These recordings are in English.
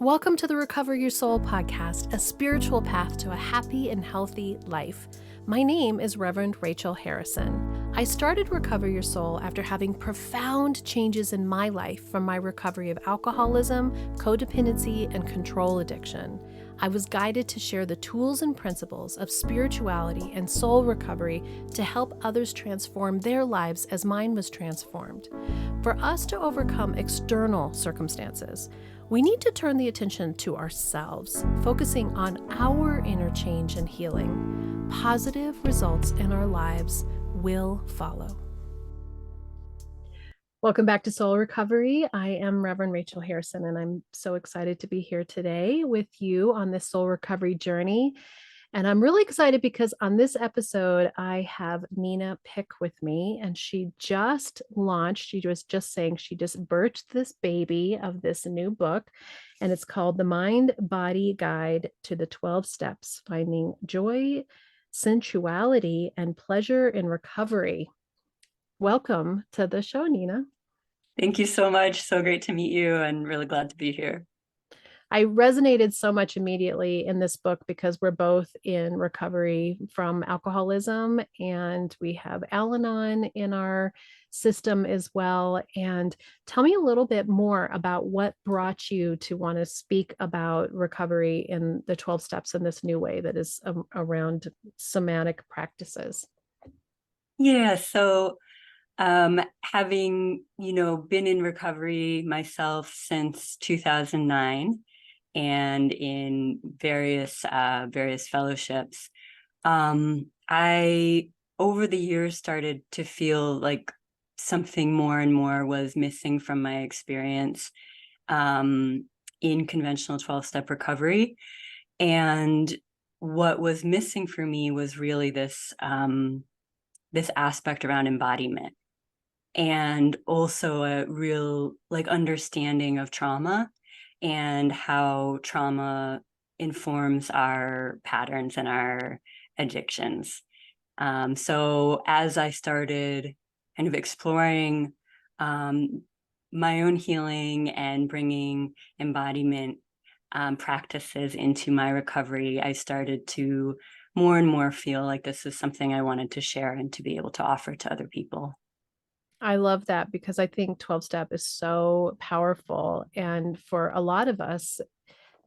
Welcome to the Recover Your Soul podcast, a spiritual path to a happy and healthy life. My name is Reverend Rachel Harrison. I started Recover Your Soul after having profound changes in my life from my recovery of alcoholism, codependency, and control addiction. I was guided to share the tools and principles of spirituality and soul recovery to help others transform their lives as mine was transformed. For us to overcome external circumstances, we need to turn the attention to ourselves, focusing on our inner change and healing. Positive results in our lives will follow. Welcome back to Soul Recovery. I am Reverend Rachel Harrison, and I'm so excited to be here today with you on this soul recovery journey. And I'm really excited because on this episode, I have Nina Pick with me, and she just launched, she was just saying she just birthed this baby of this new book, and it's called The Mind-Body Guide to the 12 Steps, Finding Joy, Sensuality, and Pleasure in Recovery. Welcome to the show, Nina. Thank you so much. So great to meet you and really glad to be here. I resonated so much immediately in this book because we're both in recovery from alcoholism, and we have Al-Anon in our system as well. And tell me a little bit more about what brought you to want to speak about recovery in the 12 steps in this new way that is around somatic practices. Yeah, so having, been in recovery myself since 2009 and in various fellowships, I over the years started to feel like something more and more was missing from my experience in conventional 12-step recovery. And what was missing for me was really this aspect around embodiment, and also a real understanding of trauma and how trauma informs our patterns and our addictions. So as I started kind of exploring my own healing and bringing embodiment practices into my recovery, I started to more and more feel like this is something I wanted to share and to be able to offer to other people. I love that because I think 12 step is so powerful. And for a lot of us,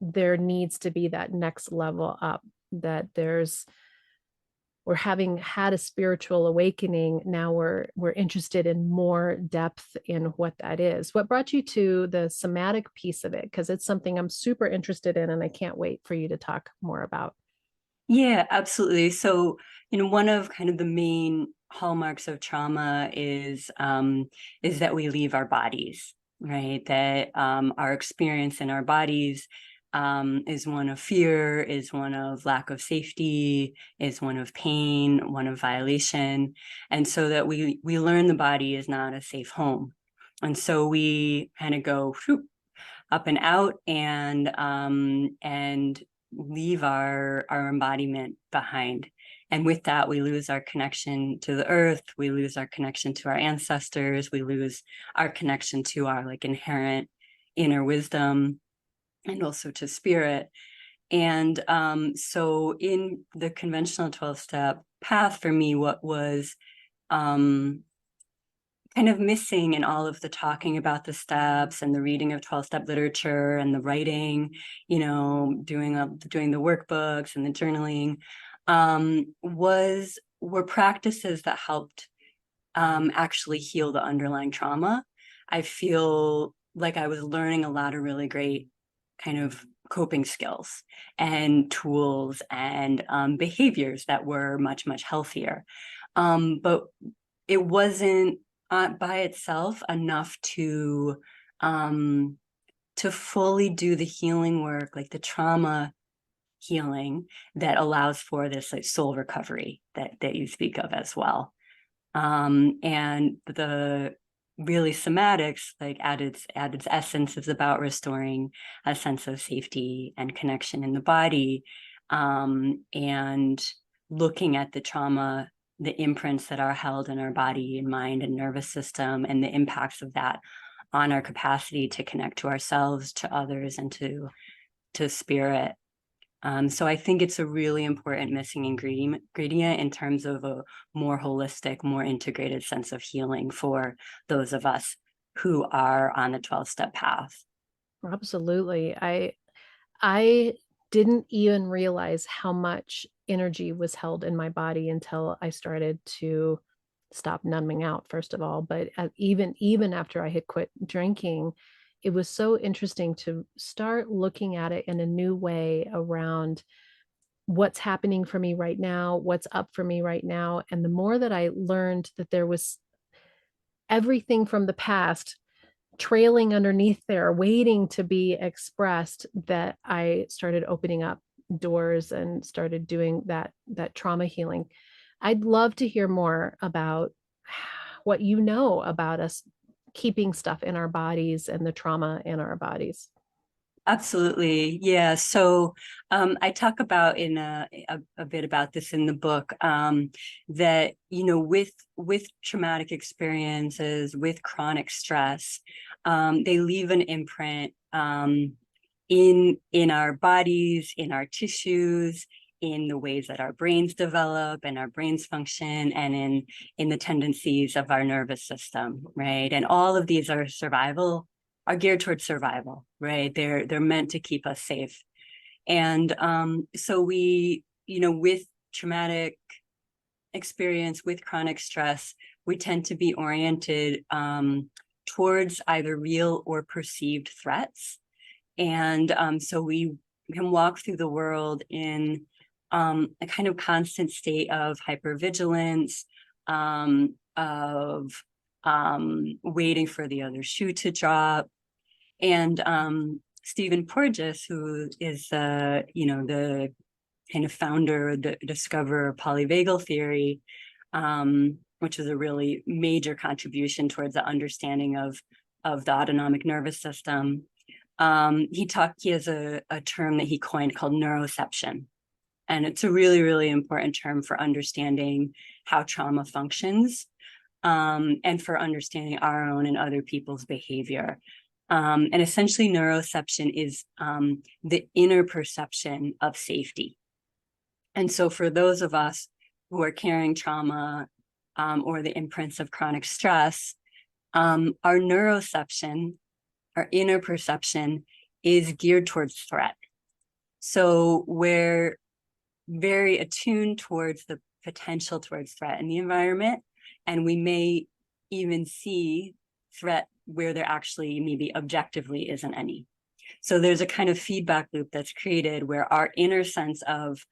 there needs to be that next level up, that we're having had a spiritual awakening. Now we're interested in more depth in what that is. What brought you to the somatic piece of it? Because it's something I'm super interested in, and I can't wait for you to talk more about. Yeah, absolutely. So, one of kind of the main hallmarks of trauma is that we leave our bodies, right? That our experience in our bodies is one of fear, is one of lack of safety, is one of pain, one of violation, and so that we learn the body is not a safe home, and so we kind of go up and out and leave our embodiment behind. And with that, we lose our connection to the earth, we lose our connection to our ancestors, we lose our connection to our inherent inner wisdom and also to spirit. And so in the conventional 12-step path for me, what was kind of missing in all of the talking about the steps and the reading of 12-step literature and the writing, doing the workbooks and the journaling, were practices that helped actually heal the underlying trauma. I feel like I was learning a lot of really great kind of coping skills and tools and behaviors that were much, much healthier. But it wasn't by itself enough to fully do the healing work, like the trauma healing that allows for this soul recovery that you speak of as well. And the really somatics, at its essence, is about restoring a sense of safety and connection in the body, and looking at the trauma, the imprints that are held in our body and mind and nervous system, and the impacts of that on our capacity to connect to ourselves, to others, and to spirit. So I think it's a really important missing ingredient in terms of a more holistic, more integrated sense of healing for those of us who are on the 12-step path. Absolutely. I didn't even realize how much energy was held in my body until I started to stop numbing out, first of all. But even after I had quit drinking, it was so interesting to start looking at it in a new way around what's happening for me right now, what's up for me right now. And the more that I learned that there was everything from the past trailing underneath there, waiting to be expressed, that I started opening up doors and started doing that trauma healing. I'd love to hear more about what you know about us keeping stuff in our bodies and the trauma in our bodies. Absolutely. Yeah. So I talk about in a bit about this in the book, that, with traumatic experiences, with chronic stress, they leave an imprint in our bodies, in our tissues, in the ways that our brains develop and our brains function, and in the tendencies of our nervous system, right? And all of these are geared towards survival, right? They're meant to keep us safe. And so we, with traumatic experience, with chronic stress, we tend to be oriented towards either real or perceived threats. And so we can walk through the world in a kind of constant state of hypervigilance, of waiting for the other shoe to drop. And Stephen Porges, who is the kind of founder, the discoverer of polyvagal theory, which is a really major contribution towards the understanding of the autonomic nervous system. He has a term that he coined called neuroception. And it's a really, really important term for understanding how trauma functions, and for understanding our own and other people's behavior. And essentially, neuroception is the inner perception of safety. And so for those of us who are carrying trauma or the imprints of chronic stress, our neuroception, our inner perception, is geared towards threat. So we're very attuned towards the potential towards threat in the environment, and we may even see threat where there actually maybe objectively isn't any. So there's a kind of feedback loop that's created where our inner sense of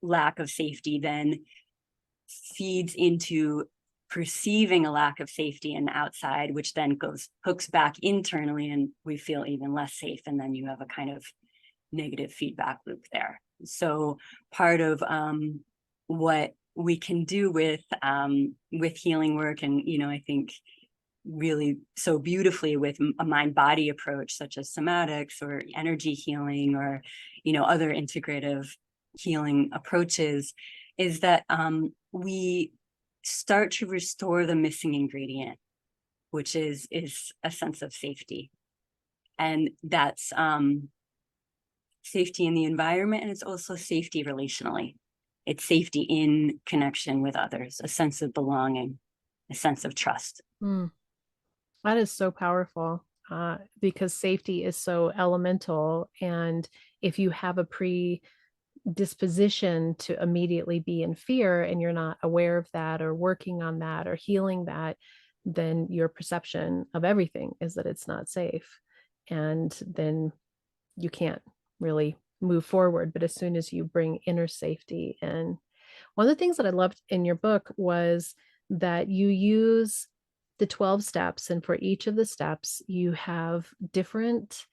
lack of safety then feeds into perceiving a lack of safety in the outside, which then hooks back internally, and we feel even less safe. And then you have a kind of negative feedback loop there. So part of what we can do with healing work, and I think really so beautifully with a mind-body approach such as somatics or energy healing or other integrative healing approaches, is that we start to restore the missing ingredient, which is a sense of safety. And that's safety in the environment, and it's also safety relationally. It's safety in connection with others, a sense of belonging, a sense of trust. That is so powerful, because safety is so elemental. And if you have a predisposition to immediately be in fear and you're not aware of that or working on that or healing that, then your perception of everything is that it's not safe. And then you can't really move forward. But as soon as you bring inner safety in, one of the things that I loved in your book was that you use the 12 steps, and for each of the steps, you have different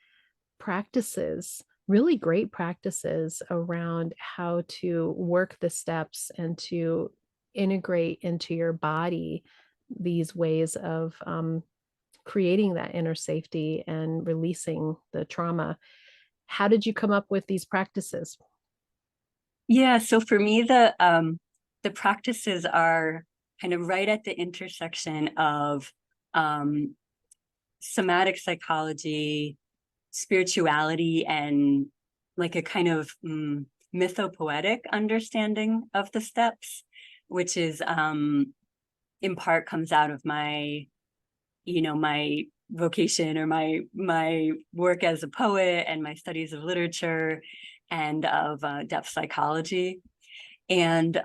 practices, really great practices around how to work the steps and to integrate into your body these ways of creating that inner safety and releasing the trauma. How did you come up with these practices? Yeah, so for me, the practices are kind of right at the intersection of somatic psychology, spirituality, and like a kind of mythopoetic understanding of the steps, which is in part comes out of my, my vocation, or my work as a poet, and my studies of literature and of depth psychology. And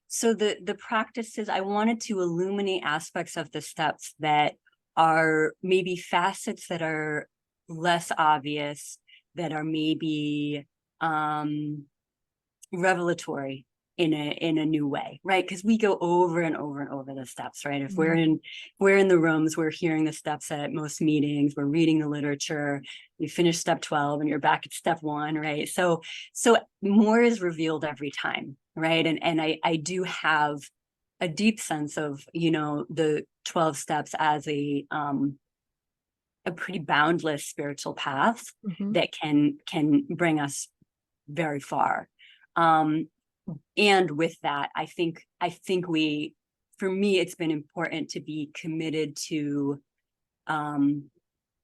so the practices, I wanted to illuminate aspects of the steps that are maybe facets that are less obvious, that are maybe revelatory in a new way, right? Because we go over and over and over the steps, right? If we're in the rooms, we're hearing the steps at most meetings, we're reading the literature, you finish step 12 and you're back at step 1, right? So more is revealed every time, right? And I do have a deep sense of, the 12 steps as a pretty boundless spiritual path that can bring us very far. And with that, I think for me, it's been important to be committed to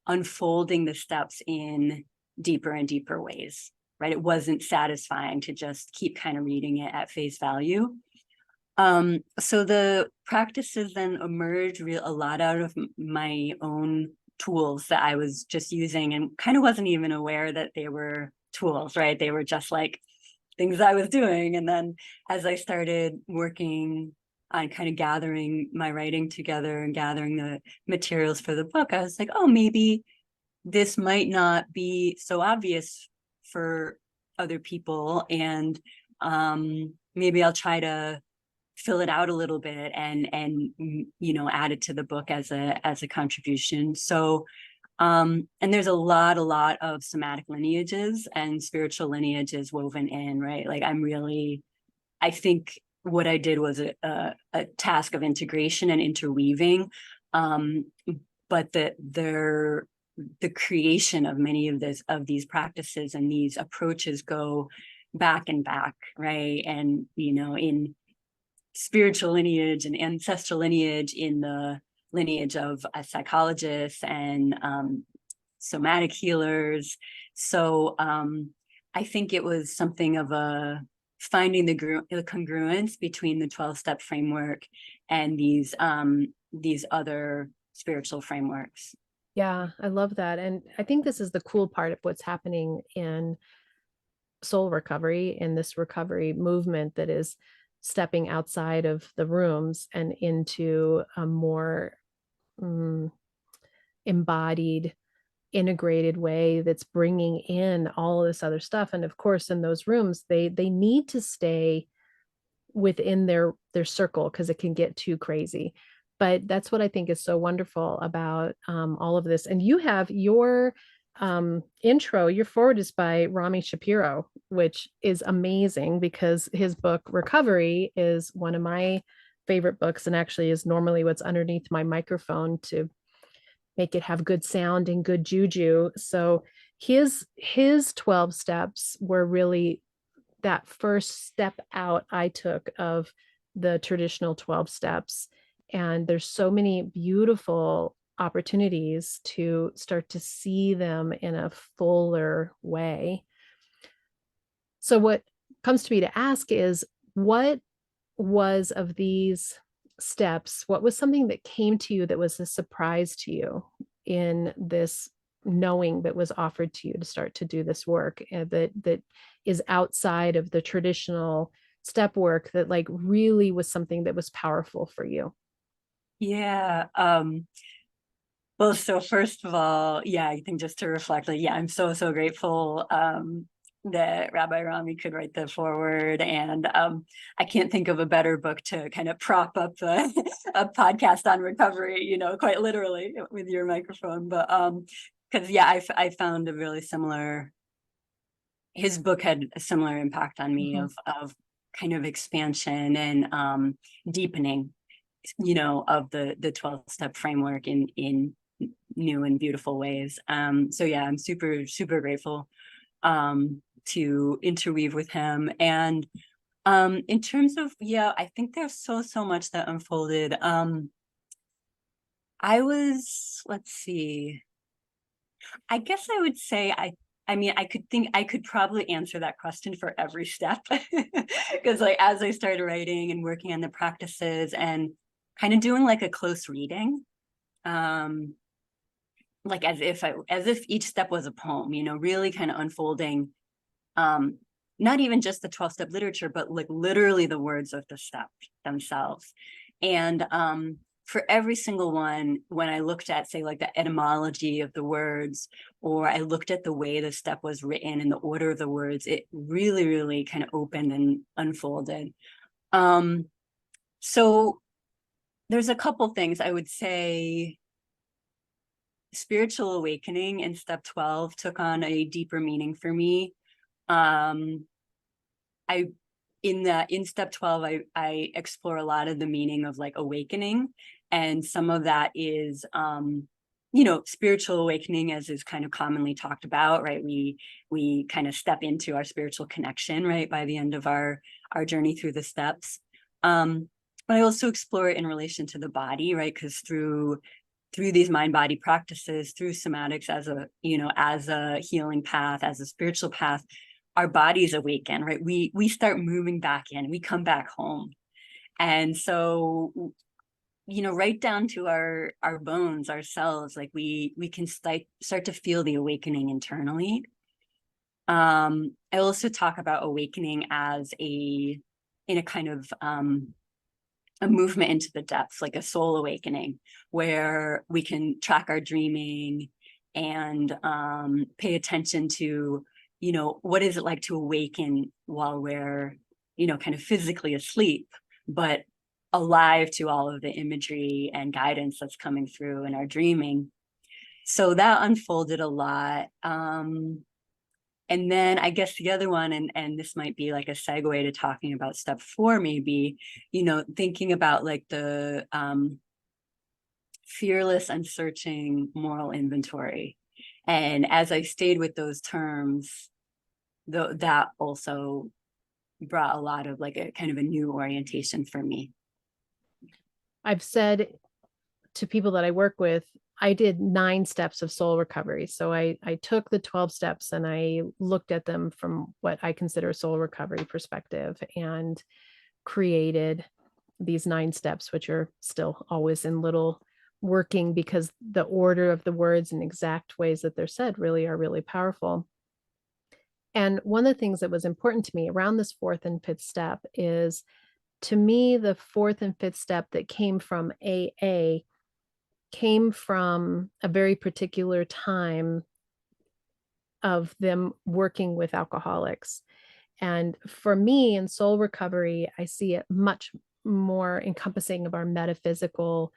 unfolding the steps in deeper and deeper ways, right? It wasn't satisfying to just keep kind of reading it at face value. So the practices then emerged a lot out of my own tools that I was just using, and kind of wasn't even aware that they were tools, right? They were just like things I was doing. And then as I started working on kind of gathering my writing together and gathering the materials for the book, I was like, oh, maybe this might not be so obvious for other people. And maybe I'll try to fill it out a little bit and add it to the book as a contribution. So and there's a lot of somatic lineages and spiritual lineages woven in, right? Like I think what I did was a task of integration and interweaving, but the creation of many of these practices and these approaches go back and back, right? And in spiritual lineage and ancestral lineage, in the lineage of psychologists and somatic healers. So I think it was something of finding the congruence between the 12-step framework and these other spiritual frameworks. Yeah, I love that. And I think this is the cool part of what's happening in soul recovery, in this recovery movement that is stepping outside of the rooms and into a more embodied, integrated way that's bringing in all of this other stuff. And of course, in those rooms, they need to stay within their circle because it can get too crazy. But that's what I think is so wonderful about all of this. And you have your intro, your forward is by Rami Shapiro, which is amazing because his book Recovery is one of my favorite books, and actually is normally what's underneath my microphone to make it have good sound and good juju. So his 12 steps were really that first step out I took of the traditional 12 steps. And there's so many beautiful opportunities to start to see them in a fuller way. So what comes to me to ask is, what was of these steps, what was something that came to you that was a surprise to you in this knowing that was offered to you to start to do this work, that is outside of the traditional step work, that like really was something that was powerful for you? Yeah. Well, so first of all, yeah, I think just to reflect, like, yeah, I'm so grateful that Rabbi Rami could write the foreword, and I can't think of a better book to kind of prop up a podcast on recovery, quite literally with your microphone. But because yeah, I found a really similar. His book had a similar impact on me of kind of expansion and deepening, of the 12-step framework in new and beautiful ways. So yeah, I'm super grateful to interweave with him. And in terms of, yeah, I think there's so much that unfolded. let's see, I guess I would say I mean, I could probably answer that question for every step because like as I started writing and working on the practices and kind of doing like a close reading, like as if each step was a poem, you know, really kind of unfolding, not even just the 12-step literature, but like literally the words of the step themselves. And for every single one, when I looked at, say, like the etymology of the words, or I looked at the way the step was written and the order of the words, it really, really kind of opened and unfolded. So there's a couple things I would say. Spiritual awakening in step 12 took on a deeper meaning for me. In step 12, I explore a lot of the meaning of like awakening. And some of that is, you know, spiritual awakening as is kind of commonly talked about, right? We kind of step into our spiritual connection, right? By the end of our journey through the steps. But I also explore it in relation to the body, right? Because through these mind-body practices, through somatics as a, you know, as a healing path, as a spiritual path, our bodies awaken, right? We start moving back in, we come back home. And so, you know, right down to our bones, our cells, like we can start to feel the awakening internally. I also talk about awakening as in a kind of a movement into the depths, like a soul awakening, where we can track our dreaming and pay attention to, you know, what is it like to awaken while we're, you know, kind of physically asleep, but alive to all of the imagery and guidance that's coming through in our dreaming. So that unfolded a lot. And then I guess the other one, and this might be like a segue to talking about step 4, maybe, you know, thinking about like the fearless and searching moral inventory. And as I stayed with those terms, that also brought a lot of like a kind of a new orientation for me. I've said to people that I work with, I did 9 steps of soul recovery. So I took the 12 steps and I looked at them from what I consider a soul recovery perspective and created these 9 steps, which are still always in little working because the order of the words and exact ways that they're said really are really powerful. And one of the things that was important to me around this 4th and 5th step is, to me, the 4th and 5th step that came from AA came from a very particular time of them working with alcoholics. And for me in soul recovery, I see it much more encompassing of our metaphysical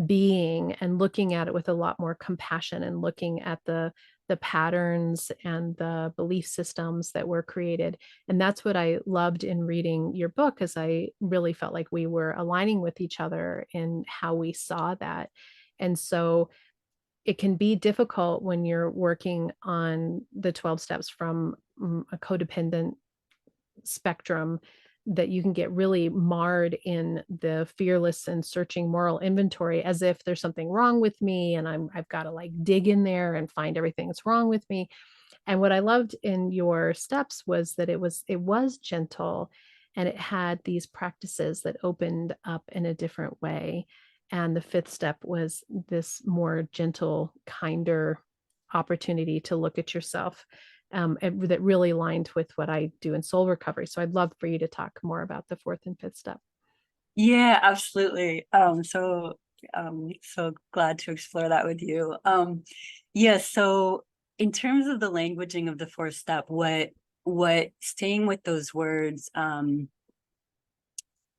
being and looking at it with a lot more compassion and looking at the patterns and the belief systems that were created. And that's what I loved in reading your book, because I really felt like we were aligning with each other in how we saw that. And so it can be difficult when you're working on the 12 steps from a codependent spectrum, that you can get really marred in the fearless and searching moral inventory, as if there's something wrong with me and I've got to like dig in there and find everything that's wrong with me. And what I loved in your steps was that it was gentle, and it had these practices that opened up in a different way. And the 5th step was this more gentle, kinder opportunity to look at yourself, that really aligned with what I do in soul recovery. So I'd love for you to talk more about the 4th and 5th step. Yeah, absolutely. So glad to explore that with you. Yeah, so in terms of the languaging of the 4th step, what staying with those words,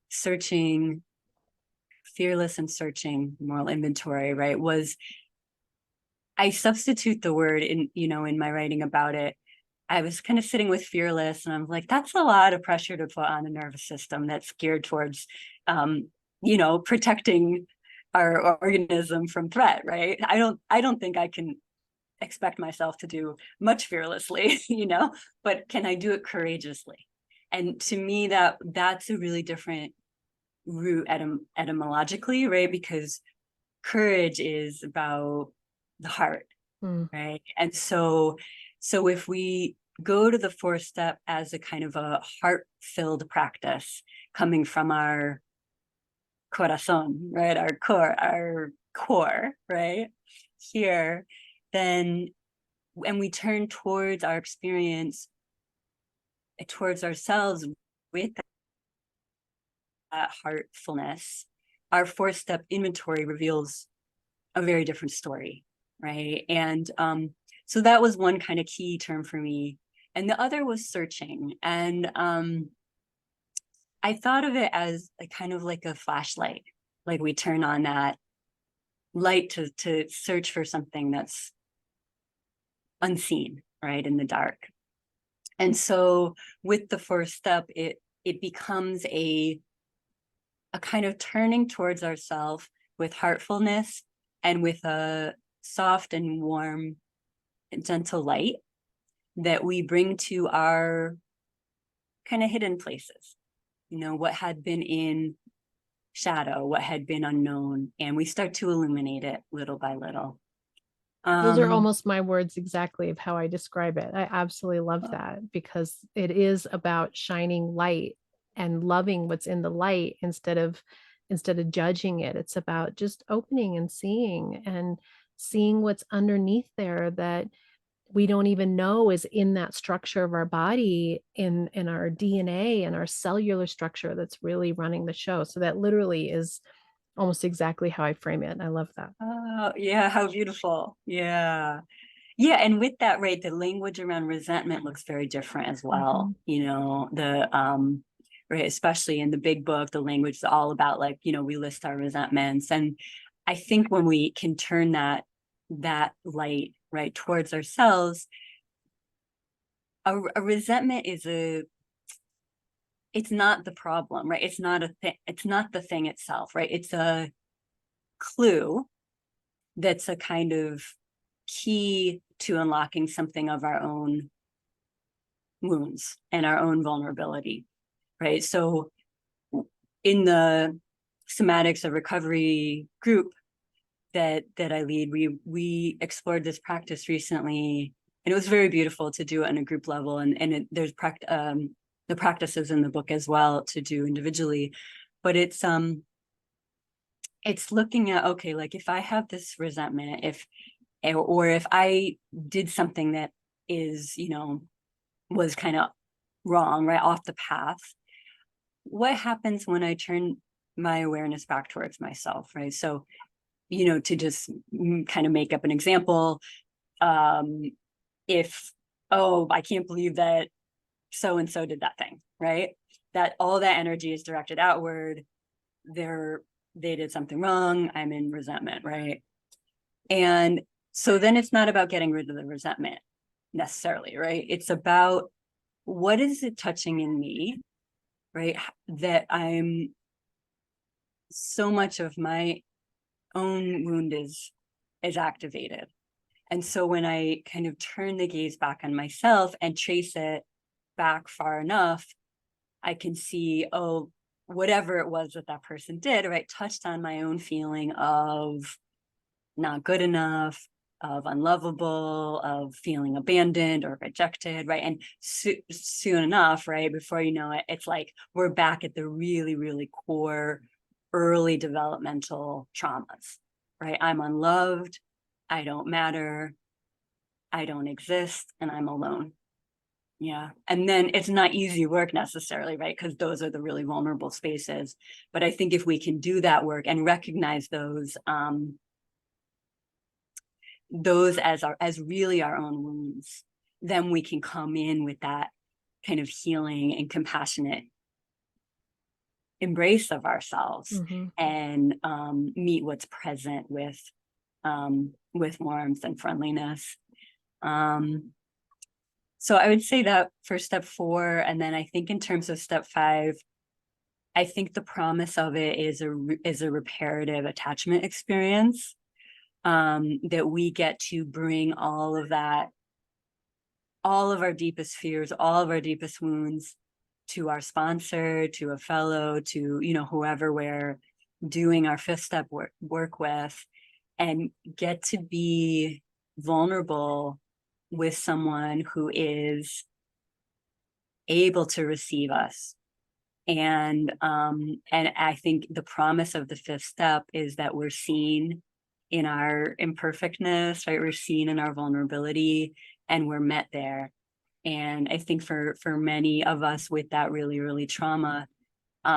searching, fearless and searching moral inventory, right, was, I substitute the word in, you know, in my writing about it. I was kind of sitting with fearless and I'm like, that's a lot of pressure to put on the nervous system that's geared towards, you know, protecting our organism from threat, right? I don't think I can expect myself to do much fearlessly, you know, but can I do it courageously? And to me, that's a really different root etymologically, right? Because courage is about the heart, right? And so if we go to the fourth step as a kind of a heart-filled practice coming from our corazon, right? Our core, right? Here, then, and we turn towards our experience, towards ourselves with that heartfulness, our fourth step inventory reveals a very different story, right? And so that was one kind of key term for me. And the other was searching. And I thought of it as a kind of like a flashlight, like we turn on that light to search for something that's unseen, right, in the dark. And so with the fourth step, it becomes a kind of turning towards ourselves with heartfulness and with a soft and warm and gentle light that we bring to our kind of hidden places, you know, what had been in shadow, what had been unknown, and we start to illuminate it little by little. Those are almost my words exactly of how I describe it. I absolutely love that, because it is about shining light and loving what's in the light instead of judging it. It's about just opening and seeing what's underneath there that we don't even know is in that structure of our body, in our DNA and our cellular structure that's really running the show. So that literally is almost exactly how I frame it. I love that. Oh, yeah, how beautiful. Yeah. Yeah, and with that, right, the language around resentment looks very different as well. You know, right, especially in the big book, the language is all about, like, you know, we list our resentments. And I think when we can turn that light right towards ourselves, a resentment is it's not the problem, right? It's not a thing, it's not the thing itself, right? It's a clue that's a kind of key to unlocking something of our own wounds and our own vulnerability, right? So in the Somatics of Recovery group that I lead, we explored this practice recently, and it was very beautiful to do it on a group level. And there's the practices in the book as well to do individually, but it's looking at, okay, like if I have this resentment, or if I did something that is, you know, was kind of wrong, right, off the path, what happens when I turn my awareness back towards myself, right? So, you know, to just kind of make up an example, if, oh, I can't believe that so-and-so did that thing, right? That all that energy is directed outward. They did something wrong. I'm in resentment, right? And so then it's not about getting rid of the resentment necessarily, right? It's about, what is it touching in me, right? That I'm, so much of my own wound is activated. And so when I kind of turn the gaze back on myself and trace it back far enough, I can see, oh, whatever it was that person did, right, touched on my own feeling of not good enough, of unlovable, of feeling abandoned or rejected, right? And soon enough, right, before you know it, it's like we're back at the really, really core early developmental traumas, right? I'm unloved, I don't matter, I don't exist, and I'm alone. Yeah. And then it's not easy work necessarily, right? Because those are the really vulnerable spaces. But I think if we can do that work and recognize those as really our own wounds, then we can come in with that kind of healing and compassionate embrace of ourselves, and meet what's present with warmth and friendliness. So I would say that for step 4, and then I think in terms of step 5, I think the promise of it is a reparative attachment experience, that we get to bring all of that, all of our deepest fears, all of our deepest wounds, to our sponsor, to a fellow, to, you know, whoever we're doing our 5th step work with, and get to be vulnerable with someone who is able to receive us. And I think the promise of the fifth step is that we're seen in our imperfectness, right? We're seen in our vulnerability, and we're met there. And I think for many of us with that really early trauma,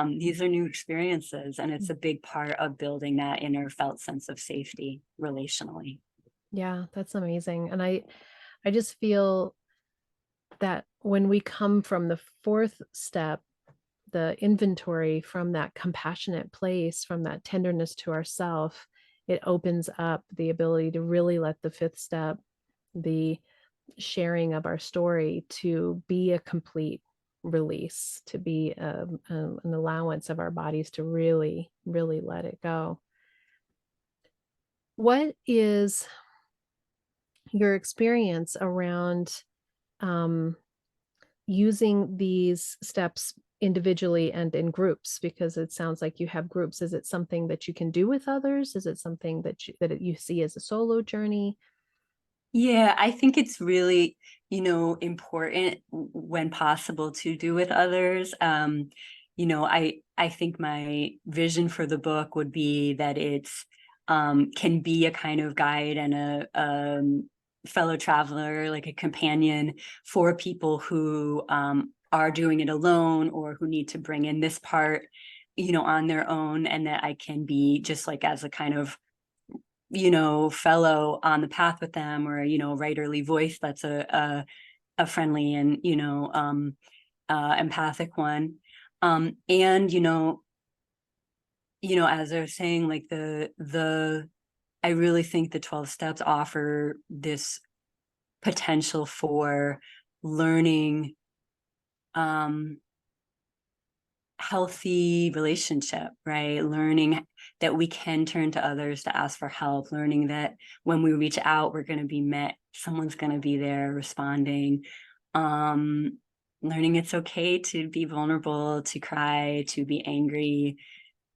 these are new experiences, and it's a big part of building that inner felt sense of safety relationally. Yeah, that's amazing. And I just feel that when we come from the fourth step, the inventory, from that compassionate place, from that tenderness to ourself, it opens up the ability to really let the fifth step, the sharing of our story, to be a complete release, to be an allowance of our bodies to really, really let it go. What is your experience around using these steps individually and in groups? Because it sounds like you have groups. Is it something that you can do with others? Is it something that you see as a solo journey? Yeah, I think it's really, important when possible to do with others. I think my vision for the book would be that it's can be a kind of guide and a fellow traveler, like a companion for people who are doing it alone or who need to bring in this part, on their own, and that I can be just like as a kind of fellow on the path with them, or writerly voice that's a friendly and empathic one. And as I was saying, like the I really think the 12 steps offer this potential for learning healthy relationship, right? Learning that we can turn to others to ask for help, learning that when we reach out, we're going to be met, someone's going to be there responding. Learning it's okay to be vulnerable, to cry, to be angry,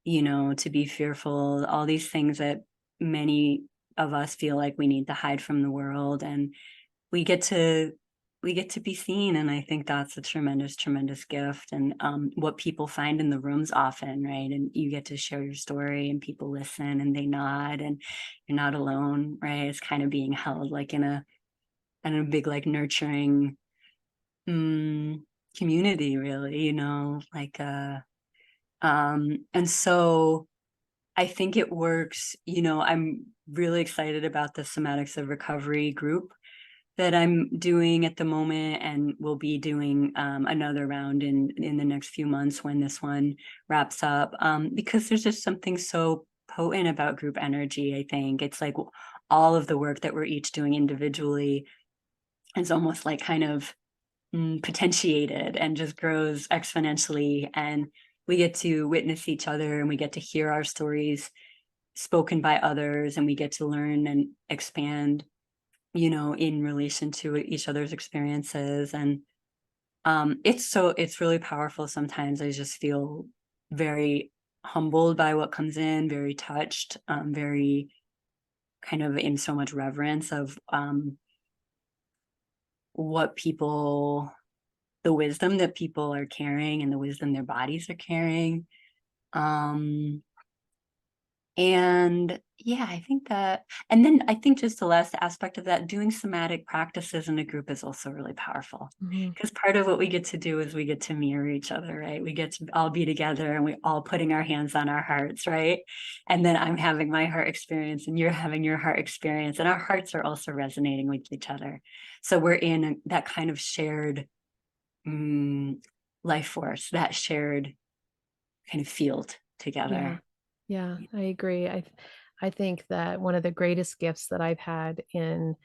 to be fearful, all these things that many of us feel like we need to hide from the world. And we get to be seen, and I think that's a tremendous gift. And what people find in the rooms often, right? And you get to share your story, and people listen, and they nod, and you're not alone, right? It's kind of being held like in a big, like, nurturing community, really, and so I think it works. I'm really excited about the Somatics of Recovery group that I'm doing at the moment, and we'll be doing another round in the next few months when this one wraps up, because there's just something so potent about group energy. I think it's like all of the work that we're each doing individually is almost like kind of potentiated and just grows exponentially, and we get to witness each other, and we get to hear our stories spoken by others, and we get to learn and expand in relation to each other's experiences. And it's really powerful. Sometimes I just feel very humbled by what comes in, very touched, very kind of in so much reverence of what people, the wisdom that people are carrying, and the wisdom their bodies are carrying. And yeah, I think that, and then I think just the last aspect of that, doing somatic practices in a group is also really powerful, because part of what we get to do is we get to mirror each other, right? We get to all be together, and we all putting our hands on our hearts, right? And then I'm having my heart experience, and you're having your heart experience, and our hearts are also resonating with each other. So we're in that kind of shared life force, that shared kind of field together. Yeah, I agree. I think that one of the greatest gifts that I've had in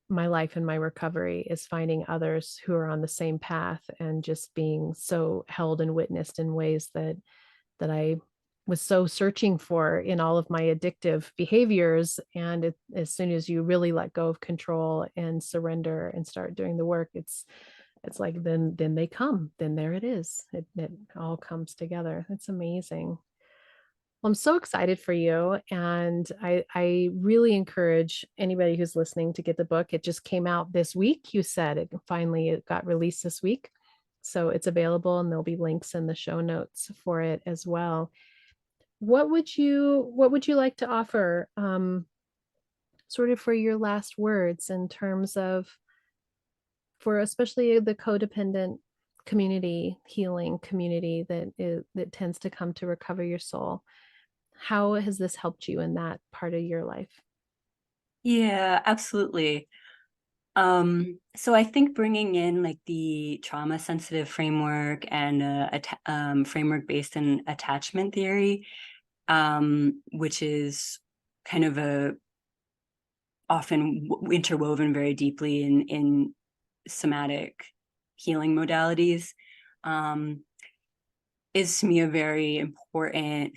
my life and my recovery is finding others who are on the same path, and just being so held and witnessed in ways that I was so searching for in all of my addictive behaviors. And as soon as you really let go of control and surrender and start doing the work, it's like then they come, then there it is. It all comes together. It's amazing. Well, I'm so excited for you. And I really encourage anybody who's listening to get the book. It just came out this week. You said it got released this week. So it's available and there'll be links in the show notes for it as well. What would you like to offer sort of for your last words in terms of for especially the codependent community, healing community that tends to come to recover your soul? How has this helped you in that part of your life? Yeah, absolutely. So I think bringing in like the trauma sensitive framework and framework based in attachment theory, which is kind of a often interwoven very deeply in somatic healing modalities, um, is to me a very important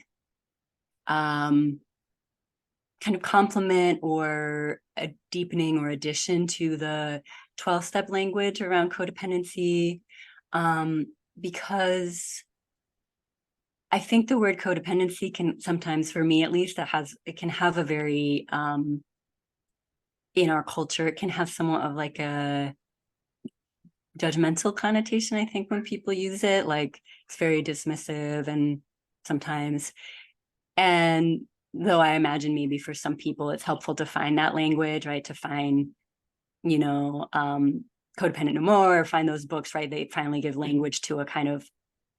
kind of complement or a deepening or addition to the 12-step language around codependency, because I think the word codependency can sometimes, for me at least, it can have a very in our culture, it can have somewhat of like a judgmental connotation, I think, when people use it. Like it's very dismissive and sometimes, and though I imagine maybe for some people it's helpful to find that language, right? To find, you know, Codependent No More, or find those books, right? They finally give language to a kind of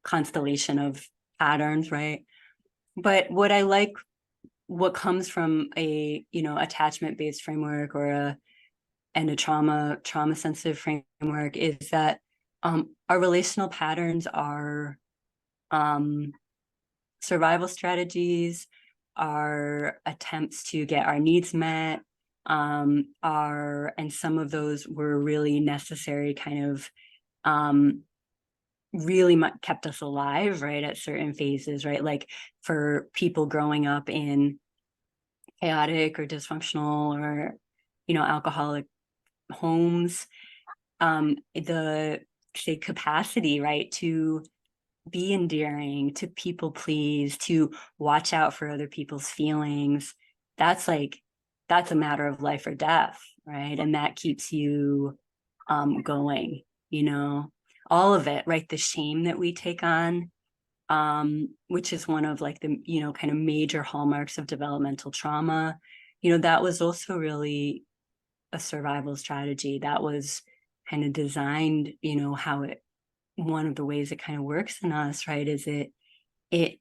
constellation of patterns, right? But what comes from a, attachment-based framework or a trauma sensitive framework is that our relational patterns are survival strategies, our attempts to get our needs met, and some of those were really necessary, kind of really kept us alive, right, at certain phases, right? Like for people growing up in chaotic or dysfunctional or, alcoholic homes, the say capacity, right, to be endearing, to people please, to watch out for other people's feelings, that's a matter of life or death, right? And that keeps you going, all of it, right? The shame that we take on, which is one of like the, kind of major hallmarks of developmental trauma, that was also really a survival strategy that was kind of designed, how it one of the ways it kind of works in us, right, is it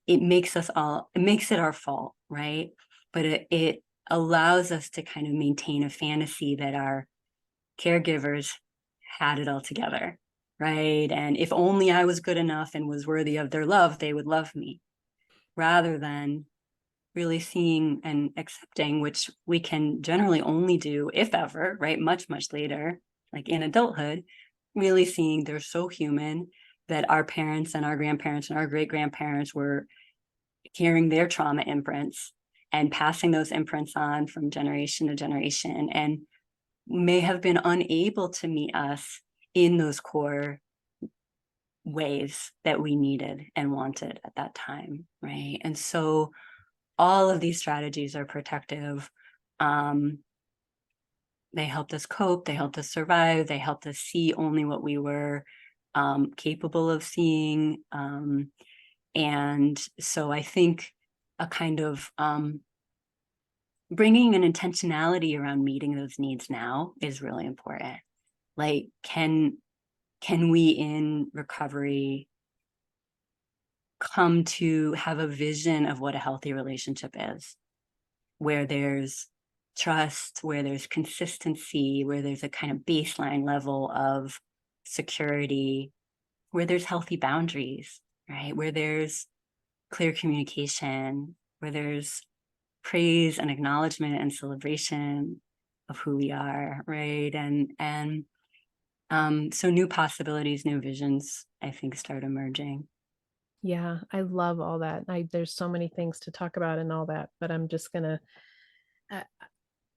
makes it makes it our fault, right? But it allows us to kind of maintain a fantasy that our caregivers had it all together, right? And if only I was good enough and was worthy of their love, they would love me, rather than really seeing and accepting, which we can generally only do, if ever, right, much, much later, like in adulthood, really seeing they're so human, that our parents and our grandparents and our great grandparents were carrying their trauma imprints and passing those imprints on from generation to generation, and may have been unable to meet us in those core ways that we needed and wanted at that time, right? And so all of these strategies are protective. They helped us cope, they helped us survive, they helped us see only what we were capable of seeing. And so I think a kind of bringing an intentionality around meeting those needs now is really important. Like, can we in recovery come to have a vision of what a healthy relationship is, where there's trust, where there's consistency, where there's a kind of baseline level of security, where there's healthy boundaries, right? Where there's clear communication, where there's praise and acknowledgement and celebration of who we are, right? And so new possibilities, new visions, I think, start emerging. Yeah, I love all that. There's so many things to talk about and all that, but I'm just gonna I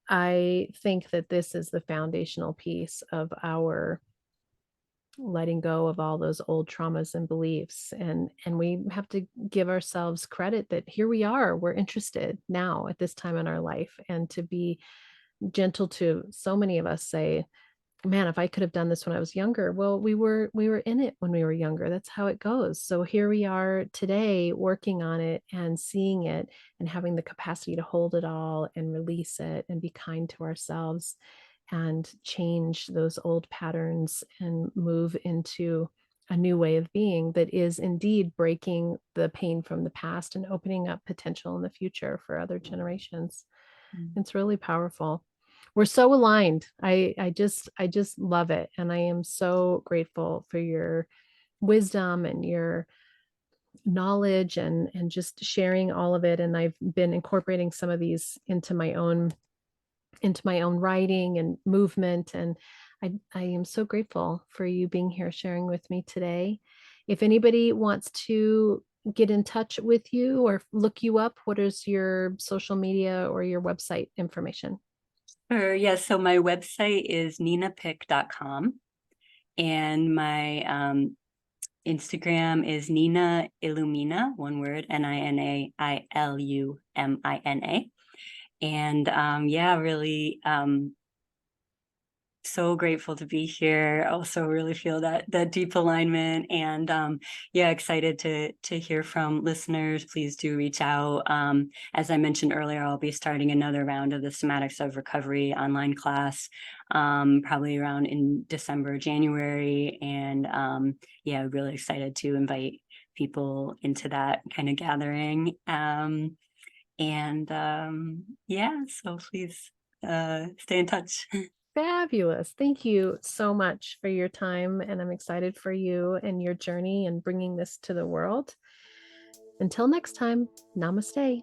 I think that this is the foundational piece of our letting go of all those old traumas and beliefs. And we have to give ourselves credit that here we are, we're interested now at this time in our life, and to be gentle to so many of us say, man, if I could have done this when I was younger. Well, we were in it when we were younger. That's how it goes. So here we are today working on it and seeing it and having the capacity to hold it all and release it and be kind to ourselves and change those old patterns and move into a new way of being that is indeed breaking the pain from the past and opening up potential in the future for other generations. It's really powerful. We're so aligned. I just love it. And I am so grateful for your wisdom and your knowledge and just sharing all of it. And I've been incorporating some of these into my own writing and movement. And I am so grateful for you being here sharing with me today. If anybody wants to get in touch with you or look you up, what is your social media or your website information? Sure. Yeah. So my website is ninapick.com, and my Instagram is Nina Illumina, one word, NinaILumina. And really so grateful to be here. Also really feel that deep alignment, and excited to hear from listeners. Please do reach out. As I mentioned earlier, I'll be starting another round of the Somatics of Recovery online class, probably around in December, January. And really excited to invite people into that kind of gathering. So please stay in touch. Fabulous. Thank you so much for your time. And I'm excited for you and your journey and bringing this to the world. Until next time, namaste.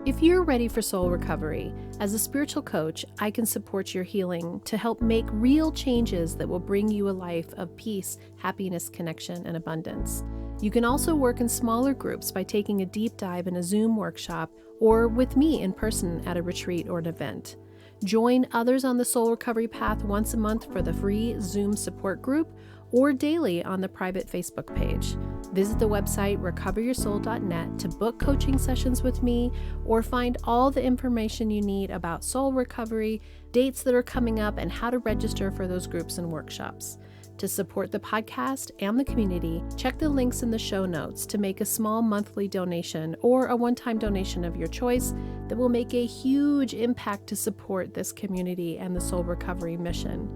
If you're ready for soul recovery, as a spiritual coach, I can support your healing to help make real changes that will bring you a life of peace, happiness, connection, and abundance. You can also work in smaller groups by taking a deep dive in a Zoom workshop or with me in person at a retreat or an event. Join others on the soul recovery path once a month for the free Zoom support group or daily on the private Facebook page. Visit the website recoveryoursoul.net to book coaching sessions with me or find all the information you need about soul recovery, dates that are coming up, and how to register for those groups and workshops. To support the podcast and the community, check the links in the show notes to make a small monthly donation or a one-time donation of your choice that will make a huge impact to support this community and the soul recovery mission.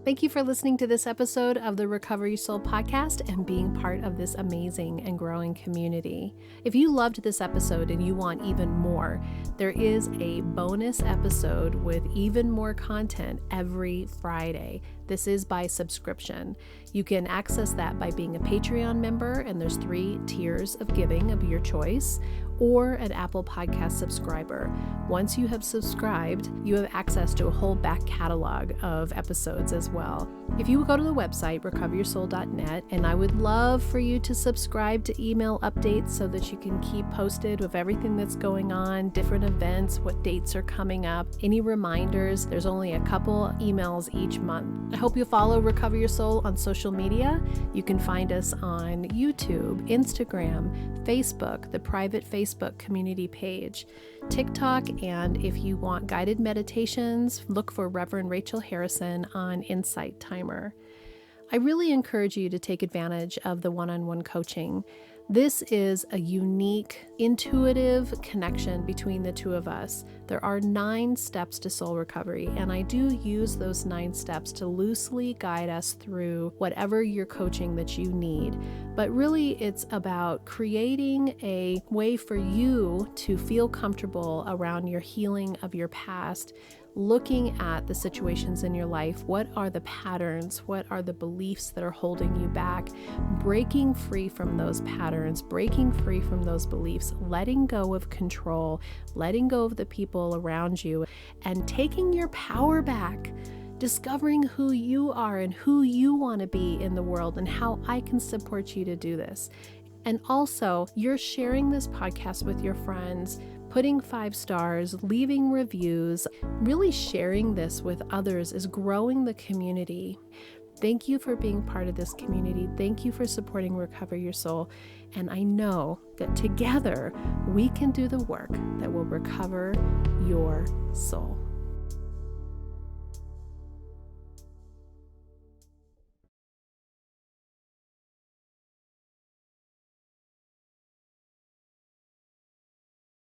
Thank you for listening to this episode of the Recover Your Soul podcast and being part of this amazing and growing community. If you loved this episode and you want even more, there is a bonus episode with even more content every Friday. This is by subscription. You can access that by being a Patreon member, and there's 3 tiers of giving of your choice, or an Apple Podcast subscriber. Once you have subscribed, you have access to a whole back catalog of episodes as well. If you go to the website, recoveryoursoul.net, and I would love for you to subscribe to email updates so that you can keep posted with everything that's going on, different events, what dates are coming up, any reminders. There's only a couple emails each month. I hope you follow Recover Your Soul on social media. You can find us on YouTube, Instagram, Facebook, the private Facebook community page, TikTok, and if you want guided meditations, look for Reverend Rachel Harrison on Insight Timer. I really encourage you to take advantage of the one-on-one coaching. This is a unique, intuitive connection between the two of us. There are 9 steps to soul recovery, and I do use those 9 steps to loosely guide us through whatever your coaching that you need. But really, it's about creating a way for you to feel comfortable around your healing of your past, looking at the situations in your life. What are the patterns? What are the beliefs that are holding you back? Breaking free from those patterns, breaking free from those beliefs, letting go of control, letting go of the people around you, and taking your power back. Discovering who you are and who you want to be in the world and how I can support you to do this. And also, you're sharing this podcast with your friends, putting 5 stars, leaving reviews. Really sharing this with others is growing the community. Thank you for being part of this community. Thank you for supporting Recover Your Soul. And I know that together we can do the work that will recover your soul.